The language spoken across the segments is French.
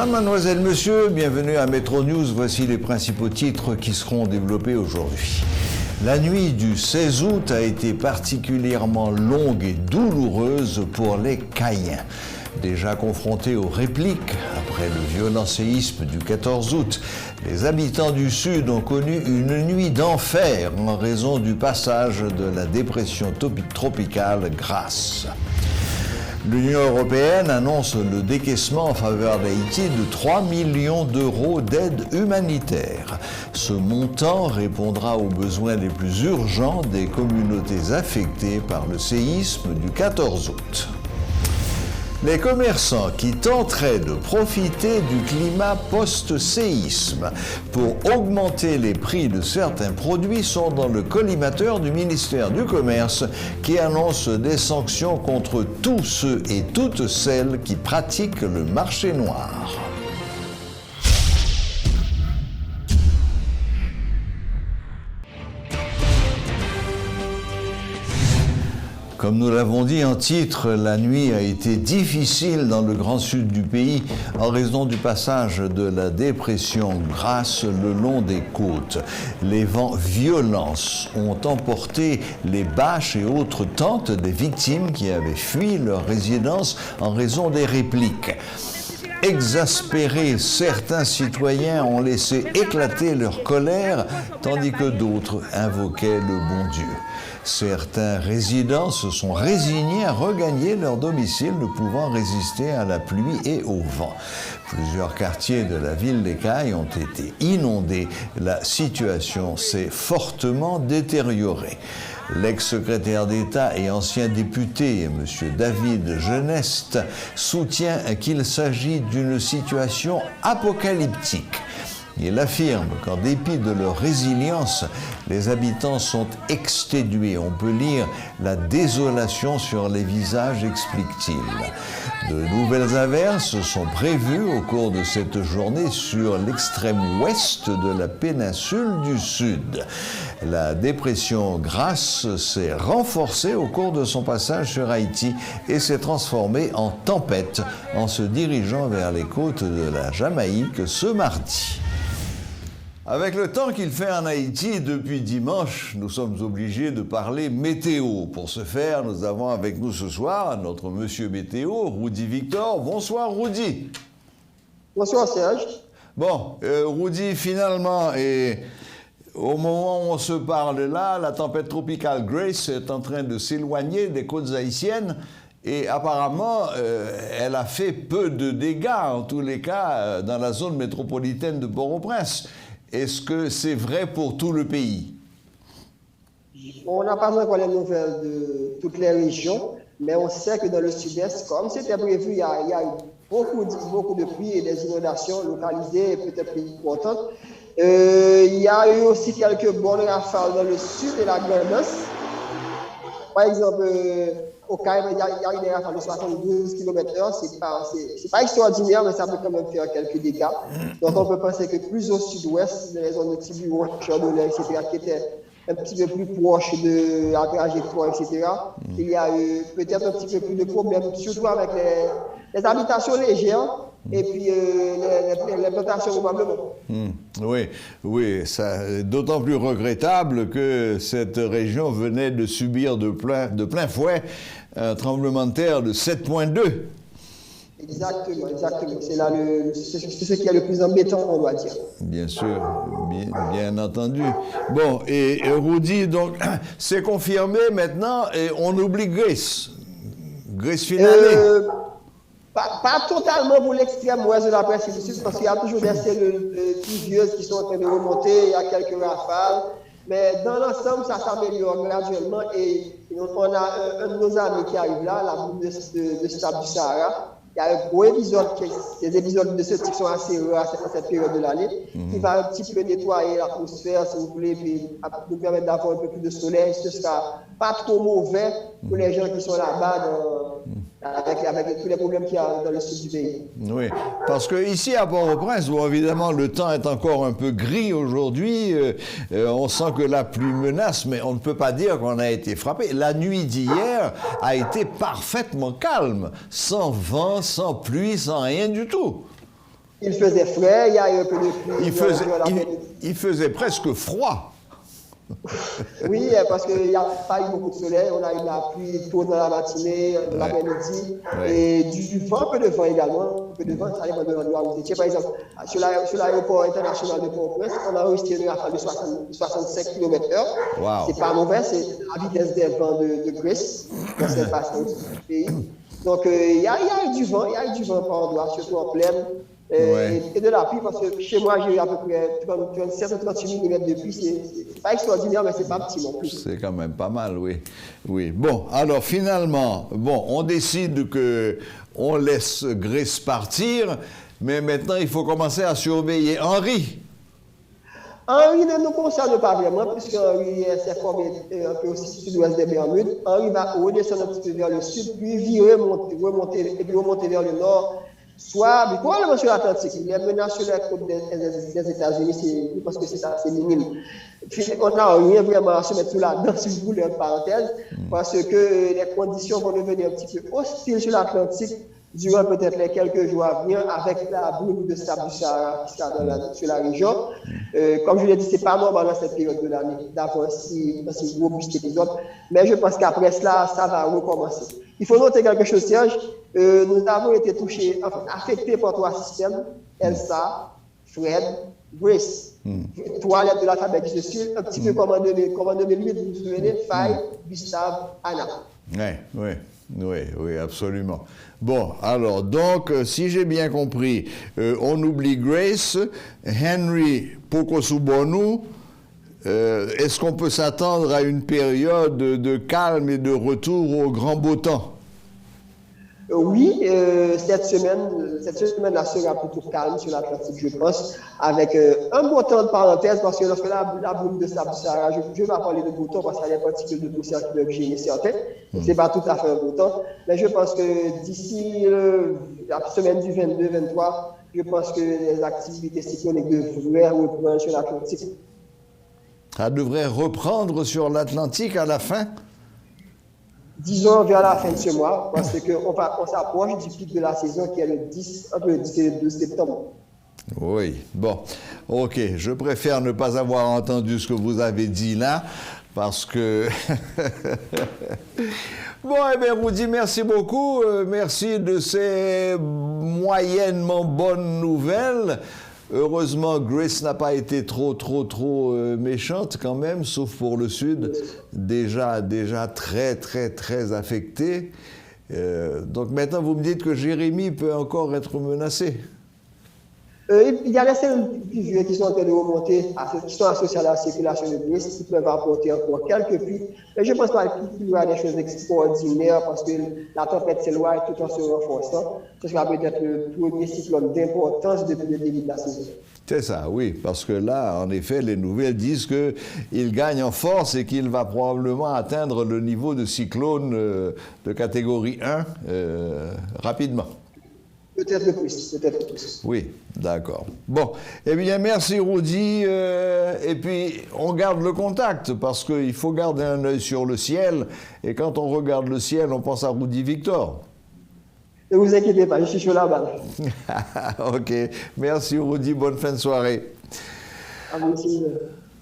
Mesdames, mademoiselles, messieurs, bienvenue à Metro News. Voici les principaux titres qui seront développés aujourd'hui. La nuit du 16 août a été particulièrement longue et douloureuse pour les Caïens. Déjà confrontés aux répliques après le violent séisme du 14 août, les habitants du Sud ont connu une nuit d'enfer en raison du passage de la dépression tropicale Grace. L'Union européenne annonce le décaissement en faveur d'Haïti de 3 millions d'euros d'aide humanitaire. Ce montant répondra aux besoins les plus urgents des communautés affectées par le séisme du 14 août. Les commerçants qui tenteraient de profiter du climat post-séisme pour augmenter les prix de certains produits sont dans le collimateur du ministère du Commerce qui annonce des sanctions contre tous ceux et toutes celles qui pratiquent le marché noir. Comme nous l'avons dit en titre, la nuit a été difficile dans le grand sud du pays en raison du passage de la dépression Grace le long des côtes. Les vents violents ont emporté les bâches et autres tentes des victimes qui avaient fui leur résidence en raison des répliques. Exaspérés, certains citoyens ont laissé éclater leur colère, tandis que d'autres invoquaient le bon Dieu. Certains résidents se sont résignés à regagner leur domicile, ne pouvant résister à la pluie et au vent. Plusieurs quartiers de la ville des Cayes ont été inondés. La situation s'est fortement détériorée. L'ex-secrétaire d'État et ancien député, M. David Geneste, soutient qu'il s'agit d'une situation apocalyptique. Il affirme qu'en dépit de leur résilience, les habitants sont exténués. On peut lire la désolation sur les visages, explique-t-il. De nouvelles averses sont prévues au cours de cette journée sur l'extrême ouest de la péninsule du Sud. La dépression Grace s'est renforcée au cours de son passage sur Haïti et s'est transformée en tempête en se dirigeant vers les côtes de la Jamaïque ce mardi. Avec le temps qu'il fait en Haïti depuis dimanche, nous sommes obligés de parler météo. Pour ce faire, nous avons avec nous ce soir notre monsieur météo, Rudy Victor. Bonsoir Rudy. Bonsoir Serge. Bon, Rudy, finalement, au moment où on se parle là, la tempête tropicale Grace est en train de s'éloigner des côtes haïtiennes. Et apparemment, elle a fait peu de dégâts, en tous les cas, dans la zone métropolitaine de Port-au-Prince. Est-ce que c'est vrai pour tout le pays? On n'a pas encore les nouvelles de toutes les régions, mais on sait que dans le sud-est, comme c'était prévu, il y a eu beaucoup de pluie et des inondations localisées peut-être plus importantes. Il y a eu aussi quelques bonnes rafales dans le sud de la Grande-Anse. Par exemple, au Cayes, il y a eu des rafales de 72 km/h. C'est pas extraordinaire, mais ça peut quand même faire quelques dégâts. Donc, on peut penser que plus au sud-ouest, les zones de Tiburon, Chardonnay, etc., qui étaient un petit peu plus proches de la trajectoire, etc., il y a eu peut-être un petit peu plus de problèmes, surtout avec les habitations légères et puis les plantations probablement. Oui, ça, d'autant plus regrettable que cette région venait de subir de plein fouet un tremblement de terre de 7,2. Exactement. C'est ce qui est le plus embêtant, on doit dire. Bien sûr, bien entendu. Bon, et Rudy, donc, c'est confirmé maintenant, et on oublie Grace. Grace finale. Pas totalement pour l'extrême ouest de la précipitation, parce qu'il y a toujours des cellules pluvieuses qui sont en train de remonter, il y a quelques rafales. Mais dans l'ensemble, ça s'améliore graduellement et on a un de nos amis qui arrive là, la boule de sable du Sahara. Il y a un gros épisode, des épisodes de ce type sont assez rares à cette période de l'année, qui va un petit peu nettoyer l'atmosphère, si vous voulez, puis nous permettre d'avoir un peu plus de soleil. Ce ne sera pas trop mauvais pour les gens qui sont là-bas avec tous les problèmes qu'il y a dans le sud du pays. Oui, parce qu'ici à Port-au-Prince, où évidemment le temps est encore un peu gris aujourd'hui, on sent que la pluie menace, mais on ne peut pas dire qu'on a été frappé. La nuit d'hier a été parfaitement calme, sans vent, sans pluie, sans rien du tout. Il faisait frais, il y a eu un peu de pluie. Il faisait presque froid. Oui, parce qu'il n'y a pas eu beaucoup de soleil, on a eu de la pluie tôt dans la matinée, dans l'après-midi, et du vent, un peu de vent également, un peu de vent, ça dépend de l'endroit où vous étiez. Par exemple, sur l'aéroport international de Port-au-Prince, on a enregistré une rafale de 65 km/h. Wow. C'est pas mauvais, c'est la vitesse des vents de Grace, dans cette partie du pays. Donc, il y a eu du vent, par endroits, surtout en plaine. Et de la pluie, parce que chez moi, j'ai eu à peu près 37 ou 38 mm de pluie. C'est pas extraordinaire, mais c'est pas petit non plus. C'est quand même pas mal, oui. Oui. Bon, alors finalement, on décide qu'on laisse Grace partir, mais maintenant, il faut commencer à surveiller Henry. Henry ne nous concerne pas vraiment, puisque Henry s'est formé un peu au sud-ouest des Bermudes. Henry va redescendre un petit peu vers le sud, puis remonter vers le nord. Soit, probablement sur l'Atlantique, les menaces sur la côte des États-Unis, parce que c'est minime. Puis, on n'a rien vraiment à se mettre sous la dent, si vous voulez, en parenthèse, parce que les conditions vont devenir un petit peu hostiles sur l'Atlantique durant peut-être les quelques jours à venir, avec la brume de sable du Sahara qui sera sur la région. Comme je l'ai dit, ce n'est pas normal dans cette période de l'année d'avoir un si robuste épisode, mais je pense qu'après cela, ça va recommencer. Il faut noter quelque chose, Serge. Nous avons été touchés, affectés par 3 systèmes, Elsa, Fred, Grace. 3 lettres de l'alphabet qui se suivent, un petit peu comme en 2008, vous vous souvenez, Faye, Gustave, Anna. Oui, absolument. Bon, alors, donc, si j'ai bien compris, on oublie Grace, Henry Pokosubonu. Est-ce qu'on peut s'attendre à une période de calme et de retour au grand beau temps? Oui, cette semaine-là sera plutôt calme sur l'Atlantique, je pense, avec un beau temps de parenthèse, parce que lorsque la brume de sable du Sahara, je vais pas parler de beau temps parce qu'il y a des particules de poussière qui peuvent gêner certains, c'est pas tout à fait un beau temps, mais je pense que d'ici la semaine du 22-23, je pense que les activités cycloniques devraient reprendre sur l'Atlantique. Ça devrait reprendre sur l'Atlantique à la fin? Disons vers la fin de ce mois, parce qu'on s'approche du pic de la saison qui est le 10 septembre. Oui, bon, ok, je préfère ne pas avoir entendu ce que vous avez dit là, parce que... Bon, eh bien, Rudy, merci beaucoup, merci de ces moyennement bonnes nouvelles. Heureusement, Grace n'a pas été trop méchante quand même, sauf pour le Sud, déjà très affecté. Donc maintenant, vous me dites que Jérémy peut encore être menacé. Il y a les cellules pluvieuses qui sont en train de remonter, qui sont associées à la circulation de Grace, qui peuvent apporter encore quelques pluies. Mais je ne pense pas qu'il y aura des choses extraordinaires parce que la tempête s'éloigne tout en se renforçant. Ce sera peut-être le premier cyclone d'importance depuis le début de la saison. C'est ça, oui, parce que là, en effet, les nouvelles disent qu'il gagne en force et qu'il va probablement atteindre le niveau de cyclone de catégorie 1 rapidement. Peut-être plus. Oui, d'accord. Bon, eh bien, merci Rudy. Et puis, on garde le contact, parce qu'il faut garder un œil sur le ciel. Et quand on regarde le ciel, on pense à Rudy Victor. Ne vous inquiétez pas, je suis chaud là-bas. Ok, merci Rudy, bonne fin de soirée. À vous aussi.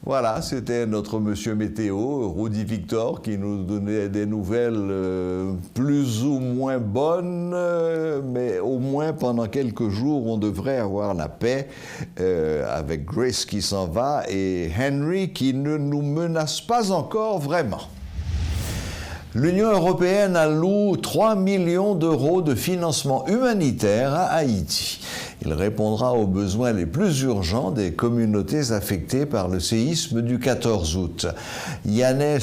Voilà, c'était notre monsieur météo, Rudy Victor, qui nous donnait des nouvelles plus ou moins bonnes, mais au moins pendant quelques jours, on devrait avoir la paix avec Grace qui s'en va et Henry qui ne nous menace pas encore vraiment. L'Union européenne alloue 3 millions d'euros de financement humanitaire à Haïti. Il répondra aux besoins les plus urgents des communautés affectées par le séisme du 14 août. Janez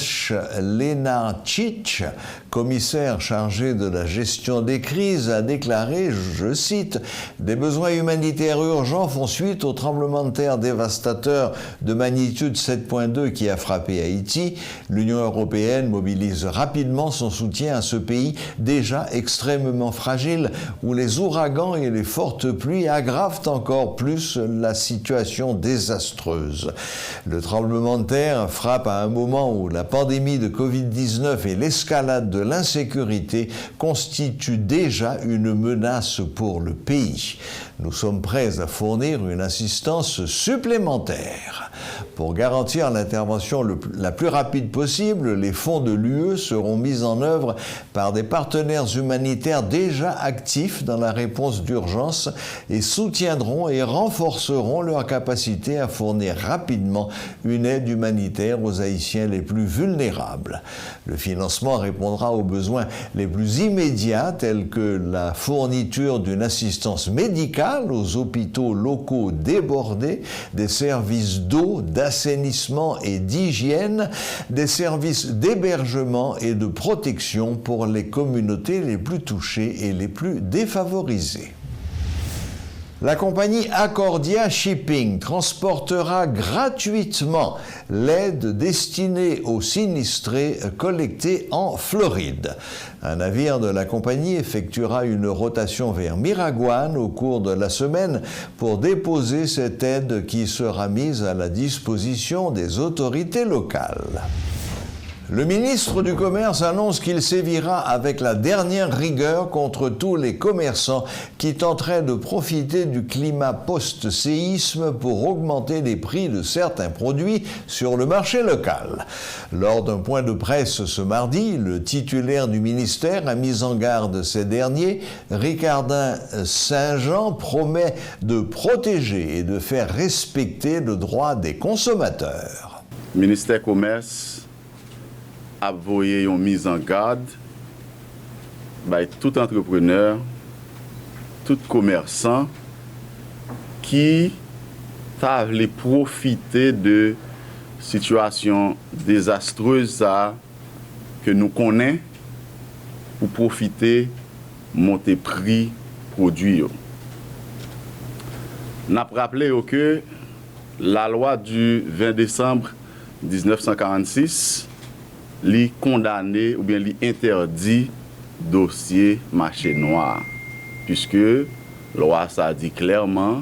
Lenarčič, commissaire chargé de la gestion des crises, a déclaré, je cite, « Des besoins humanitaires urgents font suite au tremblement de terre dévastateur de magnitude 7.2 qui a frappé Haïti. L'Union européenne mobilise rapidement son soutien à ce pays déjà extrêmement fragile où les ouragans et les fortes pluies aujourd'hui aggravent encore plus la situation désastreuse. Le tremblement de terre frappe à un moment où la pandémie de Covid-19 et l'escalade de l'insécurité constituent déjà une menace pour le pays. Nous sommes prêts à fournir une assistance supplémentaire. Pour garantir l'intervention la plus rapide possible, les fonds de l'UE seront mis en œuvre par des partenaires humanitaires déjà actifs dans la réponse d'urgence et soutiendront et renforceront leur capacité à fournir rapidement une aide humanitaire aux Haïtiens les plus vulnérables. Le financement répondra aux besoins les plus immédiats tels que la fourniture d'une assistance médicale aux hôpitaux locaux débordés, des services d'eau, d'assainissement et d'hygiène, des services d'hébergement et de protection pour les communautés les plus touchées et les plus défavorisées. La compagnie Accordia Shipping transportera gratuitement l'aide destinée aux sinistrés collectée en Floride. Un navire de la compagnie effectuera une rotation vers Miraguane au cours de la semaine pour déposer cette aide qui sera mise à la disposition des autorités locales. Le ministre du Commerce annonce qu'il sévira avec la dernière rigueur contre tous les commerçants qui tenteraient de profiter du climat post-séisme pour augmenter les prix de certains produits sur le marché local. Lors d'un point de presse ce mardi, le titulaire du ministère a mis en garde ces derniers. Ricardin Saint-Jean promet de protéger et de faire respecter le droit des consommateurs. Ministère Commerce a voyé une mise en garde by tout entrepreneur, tout commerçant qui t'a voulu profiter de situation désastreuse que nous connaissons pour profiter monter prix produits. N'a rappelé que la loi du 20 décembre 1946 li condamné ou bien li interdit dossier marché noir, puisque loi ça dit clairement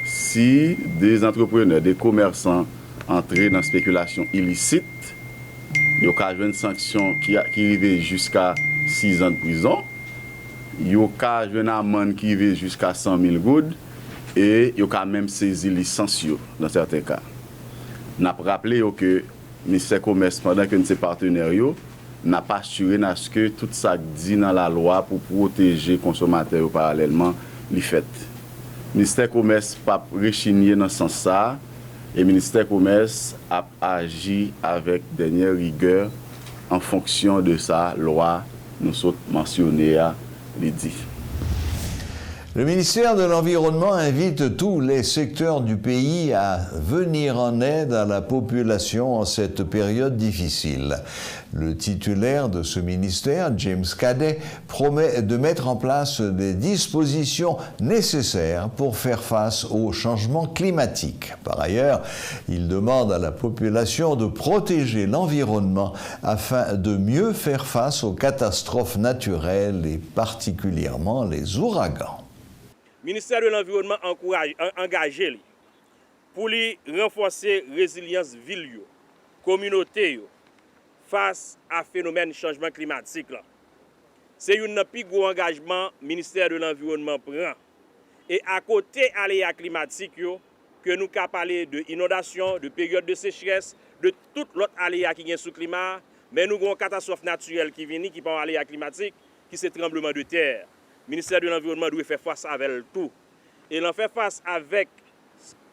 si des entrepreneurs, des commerçants entrent dans spéculation illicite, il y a une sanction qui arrive jusqu'à 6 ans de prison, il y a une amende qui arrive jusqu'à 100 000 goudes et il y a même saisi licence dans certains cas. N'a rappelé que le ministère du Commerce, pendant que nous sommes partenaires, n'a pas assuré ce que tout ça dit dans la loi pour protéger les consommateurs parallèlement les fait. Le ministère du Commerce n'a pas rechigné dans ce sens-là et le ministère du Commerce a agi avec dernière rigueur en fonction de sa loi, nous sommes mentionnés à l'IDI. Le ministère de l'Environnement invite tous les secteurs du pays à venir en aide à la population en cette période difficile. Le titulaire de ce ministère, James Cadet, promet de mettre en place des dispositions nécessaires pour faire face au changement climatique. Par ailleurs, il demande à la population de protéger l'environnement afin de mieux faire face aux catastrophes naturelles et particulièrement les ouragans. Le ministère de l'Environnement engagé pour renforcer la résilience ville, communauté face à phénomène changement climatique. C'est un plus gros engagement que le ministère de l'Environnement prend. Et à côté de l'aléa climatique, que nous avons parlé de inondation, de période de sécheresse, de tout l'autre aléa qui est sous le climat, mais nous avons une catastrophe naturelle qui vient, qui parle aléa climatique, qui c'est tremblement de terre. Le ministère de l'Environnement doit faire face avec tout. Et l'on fait face avec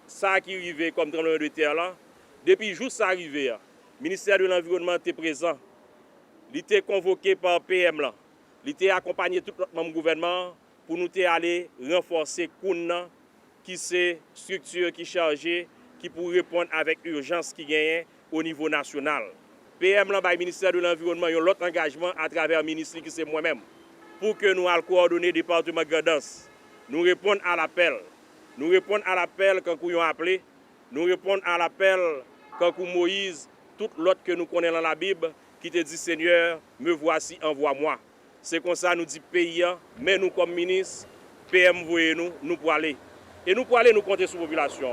ça qui arrive comme tremblement de terre là. Depuis le jour où ça arrive, le ministère de l'Environnement était présent. Il était convoqué par PM là. Il était accompagné tout notre membre gouvernement pour nous aller renforcer Kouna, qui c'est structure qui chargée, qui pour répondre avec urgence qui gagne au niveau national. PM là, le ministère de l'Environnement, il y a l'autre engagement à travers le ministre qui c'est moi-même. Pour que nous allons coordonner le département de Gaudens, nous répondons à l'appel. Nous répondons à l'appel quand nous avons appelé. Nous répondons à l'appel quand Moïse, tout l'autre que nous connaissons dans la Bible, qui te dit Seigneur, me voici, envoie-moi. C'est comme ça nous dit pays, mais nous comme ministre, PM voyez nous pour aller. Et nous pour aller nous compter sur la population.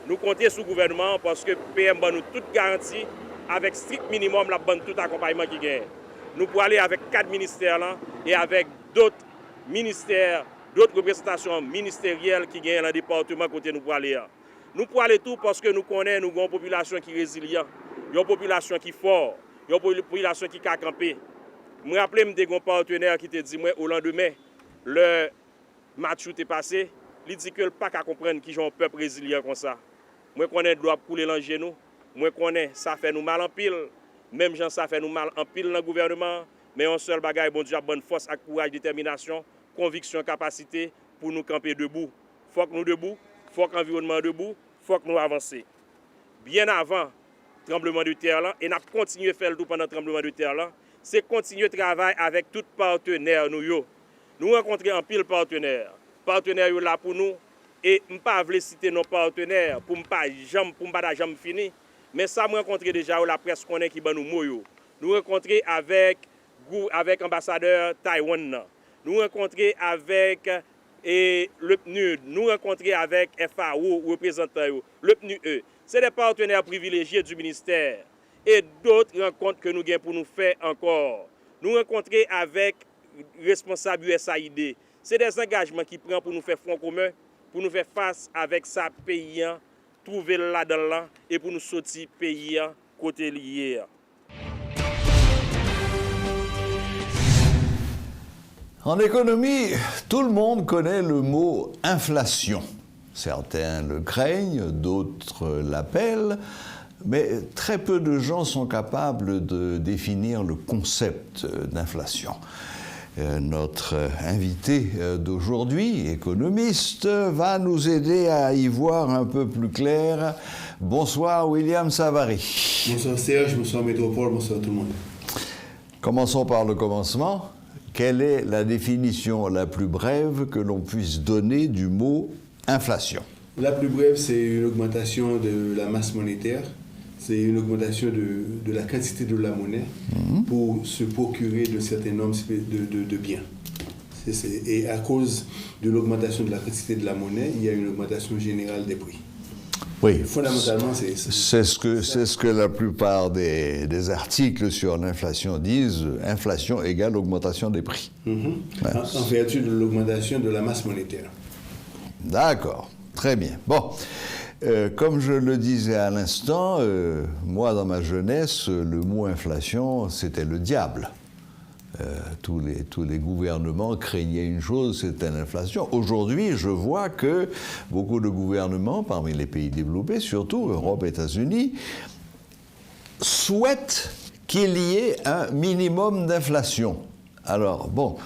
Nous compter sur le gouvernement parce que PM nous toute garantie avec strict minimum la bonne tout accompagnement qui gagne. Nous pour aller avec 4 ministères là et avec d'autres ministères, d'autres représentations ministérielles qui gagnent dans le département côté nous pour aller. Nous pour aller tout parce que nous connaissons nous avons une population qui est résiliente, une population qui est forte, une population qui a campé. Je me rappelle que un partenaire qui te dit moi au lendemain le match où est passé, il dit que le pas qu'à comprendre qu'ils ont un peuple résilient comme ça. Moi connais doit couler dans genou, moi connais ça fait nous mal en pile, même gens ça fait nous mal en pile dans le gouvernement, mais un seul bagaille bon Dieu a bonne force, courage, détermination, conviction, capacité pour nous camper debout. Faut que nous debout, faut que l'environnement debout, faut que nous avancer. Bien avant tremblement de terre là et n'a continuer faire le tout pendant tremblement de terre là, c'est continuer travail avec tous partenaires nous. Nous rencontrer en pile partenaires là pour nous et m'pas vle citer nos partenaires pour m'pas jamais fini mais ça me rencontrer déjà la presse connaît qui ban nous moyo. Nous rencontrer avec ambassadeur Taïwan, nous rencontrer avec le PNUD, nous rencontrer avec FAO représentant le PNUE. C'est des partenaires privilégiés du ministère et d'autres rencontres que nous gagnons pour nous faire encore. Nous rencontrer avec responsables USAID. C'est des engagements qui prennent pour nous faire front commun, pour nous faire face avec sa pays, trouver là-dedans et pour nous sortir pays côté lié. En économie, tout le monde connaît le mot inflation. Certains le craignent, d'autres l'appellent, mais très peu de gens sont capables de définir le concept d'inflation. Notre invité d'aujourd'hui, économiste, va nous aider à y voir un peu plus clair. Bonsoir William Savary. Bonsoir Serge, bonsoir Métropole, bonsoir tout le monde. Commençons par le commencement. Quelle est la définition la plus brève que l'on puisse donner du mot inflation? La plus brève, c'est une augmentation de la masse monétaire. C'est une augmentation de la quantité de la monnaie pour se procurer de certains nombres de biens. Et à cause de l'augmentation de la quantité de la monnaie, il y a une augmentation générale des prix. Oui, fondamentalement, c'est ce que la plupart des articles sur l'inflation disent. Inflation égale augmentation des prix. Ouais. En vertu de l'augmentation de la masse monétaire. D'accord, très bien. Bon. Comme je le disais à l'instant, moi dans ma jeunesse, le mot inflation, c'était le diable. Tous les gouvernements craignaient une chose, c'était l'inflation. Aujourd'hui, je vois que beaucoup de gouvernements, parmi les pays développés, surtout Europe, États-Unis, souhaitent qu'il y ait un minimum d'inflation. Alors, bon,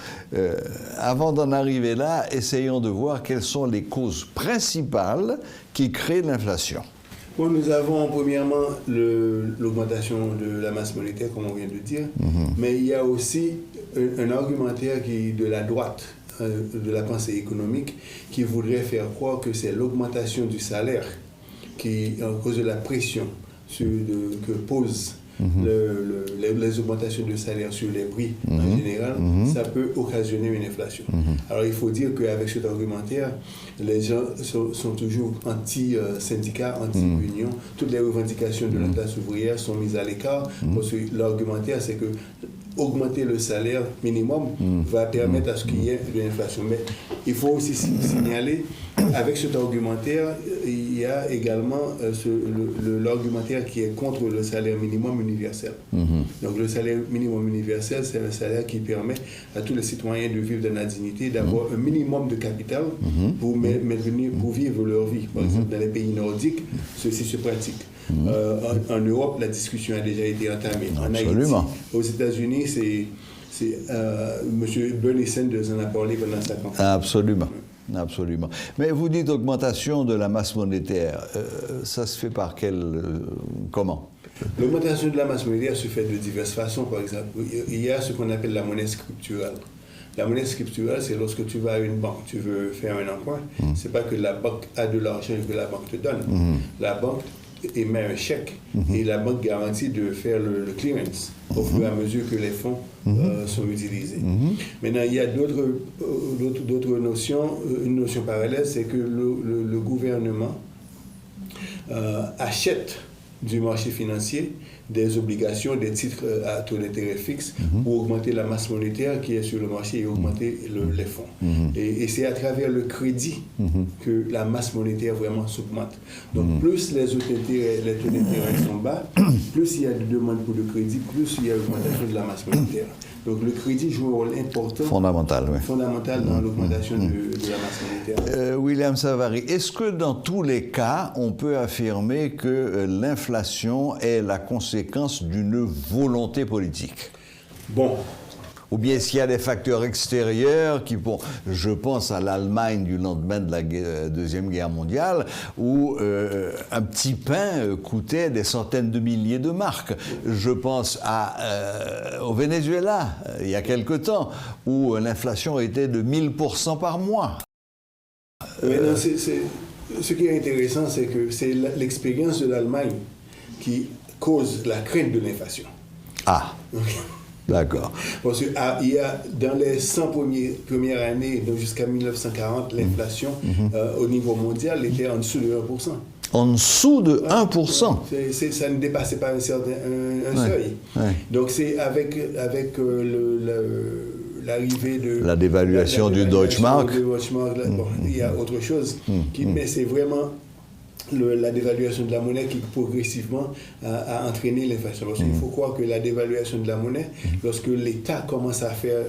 avant d'en arriver là, essayons de voir quelles sont les causes principales qui créent l'inflation. Bon, nous avons premièrement l'augmentation de la masse monétaire, comme on vient de dire, mais il y a aussi un argumentaire de la droite, de la pensée économique, qui voudrait faire croire que c'est l'augmentation du salaire qui, à cause de la pression que pose les augmentations de salaire sur les prix en général, ça peut occasionner une inflation. Alors il faut dire qu'avec cet argumentaire, les gens sont toujours anti-syndicats, anti-unions. Toutes les revendications de la classe ouvrière sont mises à l'écart parce que l'argumentaire, c'est que augmenter le salaire minimum va permettre à ce qu'il y ait de l'inflation. Mais il faut aussi signaler, avec cet argumentaire, il y a également l'argumentaire qui est contre le salaire minimum universel. Donc le salaire minimum universel, c'est un salaire qui permet à tous les citoyens de vivre dans la dignité, d'avoir un minimum de capital pour vivre leur vie. Par exemple, dans les pays nordiques, ceci se pratique. En Europe, la discussion a déjà été entamée. Absolument. En Haïti, aux États-Unis, M. Bernie Sanders en a parlé pendant sa campagne. Absolument. Absolument. Mais vous dites augmentation de la masse monétaire. Ça se fait par comment? L'augmentation de la masse monétaire se fait de diverses façons. Par exemple, il y a ce qu'on appelle la monnaie scripturale. La monnaie scripturale, c'est lorsque tu vas à une banque, tu veux faire un emprunt. C'est pas que la banque a de l'argent que la banque te donne. La banque émet un chèque et la banque garantit de faire le clearance au fur et à mesure que les fonds sont utilisés. Maintenant, il y a d'autres notions. Une notion parallèle, c'est que le gouvernement achète du marché financier des obligations, des titres à taux d'intérêt fixe pour augmenter la masse monétaire qui est sur le marché et augmenter les fonds. Et c'est à travers le crédit que la masse monétaire vraiment s'augmente. Donc plus les taux d'intérêt sont bas, plus il y a de demandes pour le crédit, plus il y a augmentation de la masse monétaire. Donc le crédit joue un rôle important, fondamental dans l'augmentation de la masse monétaire. William Savary, est-ce que dans tous les cas, on peut affirmer que l'inflation est la conséquence d'une volonté politique? Bon. Ou bien s'il y a des facteurs extérieurs qui, je pense à l'Allemagne du lendemain de la Deuxième Guerre mondiale, où un petit pain coûtait des centaines de milliers de marques. Je pense au Venezuela, il y a quelque temps, où l'inflation était de 1000% par mois. Mais non, ce qui est intéressant, c'est que c'est l'expérience de l'Allemagne qui cause la crainte de l'inflation. Ah. D'accord. Parce qu'il y a, dans les 100 premières années, donc jusqu'à 1940, l'inflation au niveau mondial était en dessous de 1%. En dessous de 1%? Ça ne dépassait pas un seuil. Ouais. Donc c'est avec l'arrivée de... La dévaluation du Deutschmark. Il y a autre chose. Mais c'est vraiment... la dévaluation de la monnaie qui progressivement a entraîné l'inflation. Parce qu'il faut croire que la dévaluation de la monnaie, lorsque l'État commence à faire,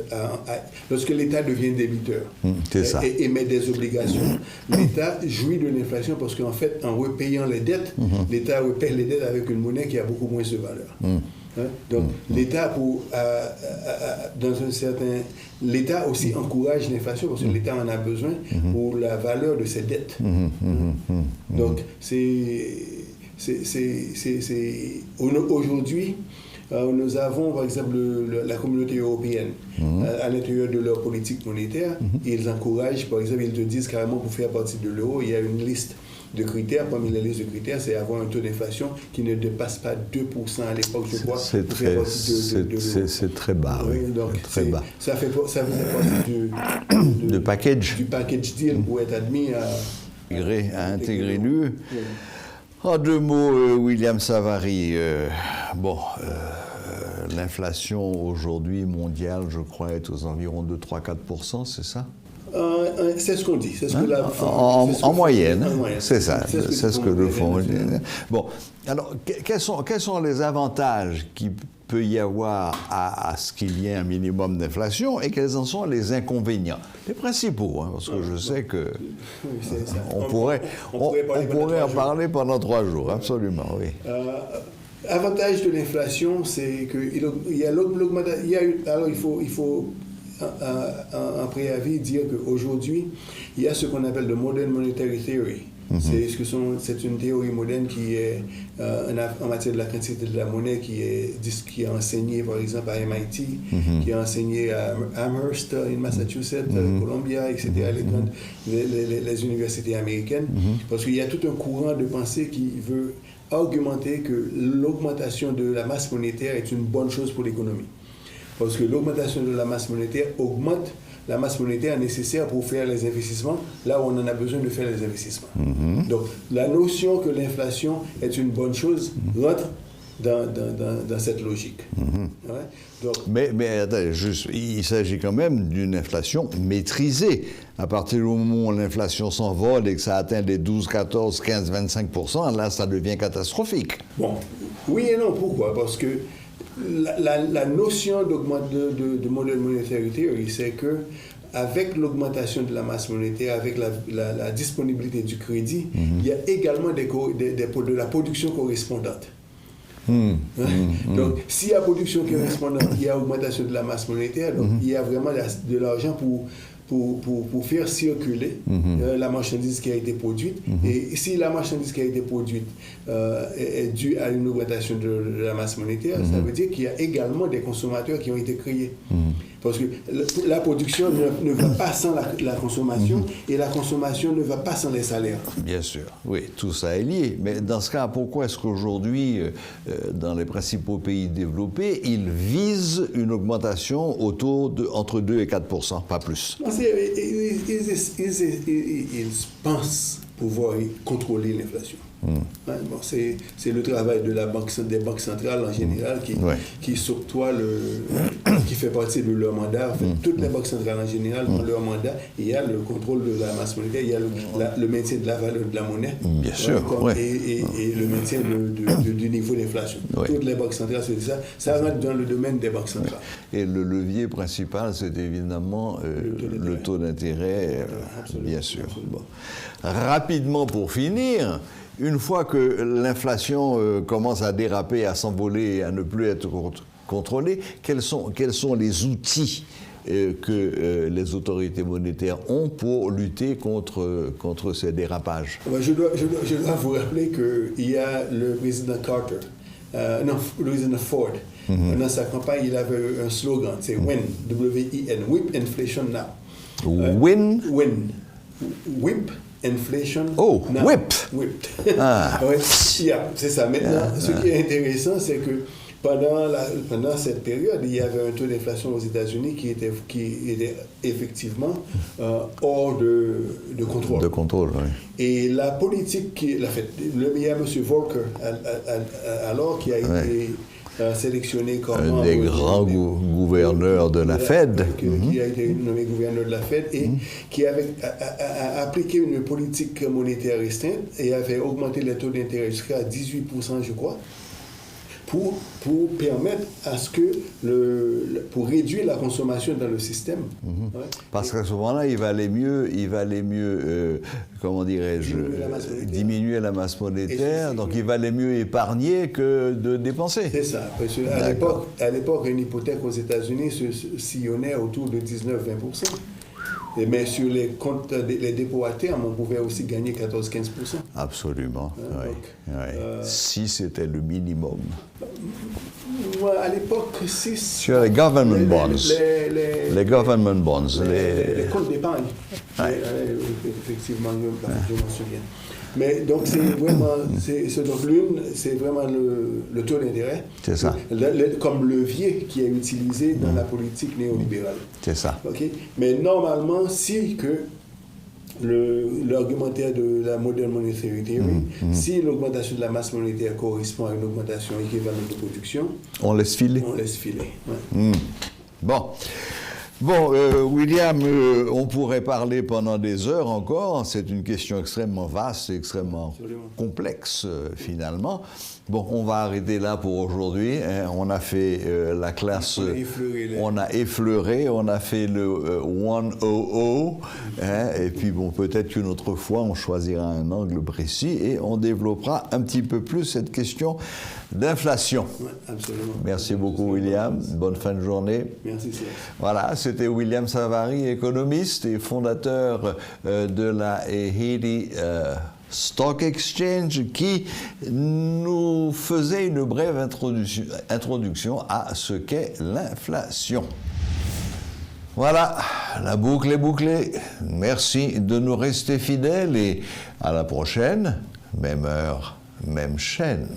lorsque l'État devient débiteur et émet des obligations, l'État jouit de l'inflation parce qu'en fait, en repayant les dettes, l'État repaye les dettes avec une monnaie qui a beaucoup moins de valeur. Donc l'État, l'État aussi encourage l'inflation parce que l'État en a besoin pour la valeur de ses dettes. Donc aujourd'hui, nous avons par exemple la communauté européenne à l'intérieur de leur politique monétaire. Ils encouragent, par exemple, ils te disent carrément pour faire partie de l'euro, il y a une liste de critères. Parmi les listes de critères, c'est avoir un taux d'inflation qui ne dépasse pas 2% à l'époque, je crois. C'est très bas, oui. Donc, très bas. Ça fait partie du package deal pour être admis à intégrer l'UE. En deux mots, William Savary, l'inflation aujourd'hui mondiale, je crois, est aux environs de 3-4%, c'est ça? C'est ce qu'on dit. C'est ce que en moyenne, c'est ça. C'est ce que le fonds dit. Bon, alors, quels sont les avantages qu'il peut y avoir à ce qu'il y ait un minimum d'inflation et quels en sont les inconvénients? Les principaux, parce que je sais que on pourrait en parler pendant 3 jours, absolument, oui. Avantage de l'inflation, c'est qu'il y a l'augmentation. Alors, il faut en préavis dire qu'aujourd'hui, il y a ce qu'on appelle le Modern Monetary Theory. C'est une théorie moderne qui est en matière de la quantité de la monnaie qui est enseignée par exemple à MIT, qui est enseignée à Amherst, en Massachusetts, Columbia, etc., les universités américaines, parce qu'il y a tout un courant de pensée qui veut argumenter que l'augmentation de la masse monétaire est une bonne chose pour l'économie. Parce que l'augmentation de la masse monétaire augmente la masse monétaire nécessaire pour faire les investissements là où on en a besoin de faire les investissements. Donc, la notion que l'inflation est une bonne chose rentre dans cette logique. Donc, mais attendez, il s'agit quand même d'une inflation maîtrisée. À partir du moment où l'inflation s'envole et que ça atteint les 12, 14, 15, 25%, là, ça devient catastrophique. Bon, oui et non. Pourquoi? Parce que la notion de Modern Monetary Theory, c'est que avec l'augmentation de la masse monétaire, avec la disponibilité du crédit, il y a également de la production correspondante. Donc, s'il y a production correspondante, il y a augmentation de la masse monétaire, donc il y a vraiment de l'argent pour faire circuler la marchandise qui a été produite. Et si la marchandise qui a été produite est due à une augmentation de la masse monétaire, ça veut dire qu'il y a également des consommateurs qui ont été créés. Parce que la production ne va pas sans la consommation et la consommation ne va pas sans les salaires. Bien sûr, oui, tout ça est lié. Mais dans ce cas, pourquoi est-ce qu'aujourd'hui, dans les principaux pays développés, ils visent une augmentation entre 2 et 4%, pas plus? Ils pensent pouvoir contrôler l'inflation. Hein, bon, c'est le travail de des banques centrales en général qui s'octroient qui fait partie de leur mandat. En fait, toutes les banques centrales en général, dans leur mandat, il y a le contrôle de la masse monétaire, il y a le maintien de la valeur de la monnaie. Bien sûr. Et le maintien du niveau d'inflation. Toutes les banques centrales, c'est ça. Ça rentre dans le domaine des banques centrales. Et le levier principal, c'est évidemment le taux d'intérêt, bien sûr. Bon. Rapidement pour finir, une fois que l'inflation commence à déraper, à s'envoler et à ne plus être contrôlée, quels sont les outils que les autorités monétaires ont pour lutter contre ces dérapages? Je dois vous rappeler qu'il y a le président Carter, le président Ford. Dans sa campagne, il avait un slogan, c'est WIN, W-I-N, Whip Inflation Now. WIN? WIN. Whip Inflation. Oh, now. whip. Ah. Ouais, c'est ça. Maintenant, ce qui est intéressant, c'est que pendant cette période, il y avait un taux d'inflation aux États-Unis qui était effectivement hors de contrôle. De contrôle, oui. Et la politique il y a M. Volcker, alors qui a été sélectionné comme un des grands gouverneurs de la Fed. Qui a été nommé gouverneur de la Fed et qui avait appliqué une politique monétaire restreinte et avait augmenté les taux d'intérêt jusqu'à 18%, je crois, pour permettre à ce que pour réduire la consommation dans le système. Parce qu'à ce moment-là, il valait mieux comment dirais-je, diminuer la masse monétaire, donc il valait mieux épargner que de dépenser. C'est ça, parce qu'à l'époque, une hypothèque aux États-Unis se sillonnait autour de 19-20%. Mais sur les comptes, les dépôts à terme, on pouvait aussi gagner 14-15%. Absolument, si c'était le minimum. À l'époque, sur les government bonds. Les government bonds. Les comptes d'épargne. Effectivement, je m'en souviens. Mais donc, c'est vraiment le taux d'intérêt. C'est ça. Comme levier qui est utilisé dans la politique néolibérale. C'est ça. Okay? Mais normalement, si que l'argumentaire de la modern monetary theory, si l'augmentation de la masse monétaire correspond à une augmentation équivalente de production, on laisse filer. On laisse filer. Bon, William, on pourrait parler pendant des heures encore. C'est une question extrêmement vaste et extrêmement complexe, finalement. Bon, on va arrêter là pour aujourd'hui. On a fait la classe... On a effleuré, on a fait le 100. Et puis, bon, peut-être qu'une autre fois, on choisira un angle précis et on développera un petit peu plus cette question d'inflation. Absolument. Merci beaucoup, William. Bonne fin de journée. Merci, Serge. Voilà, c'était William Savary, économiste et fondateur de la Haiti Stock Exchange, qui nous faisait une brève introduction à ce qu'est l'inflation. Voilà, la boucle est bouclée. Merci de nous rester fidèles et à la prochaine, même heure, même chaîne.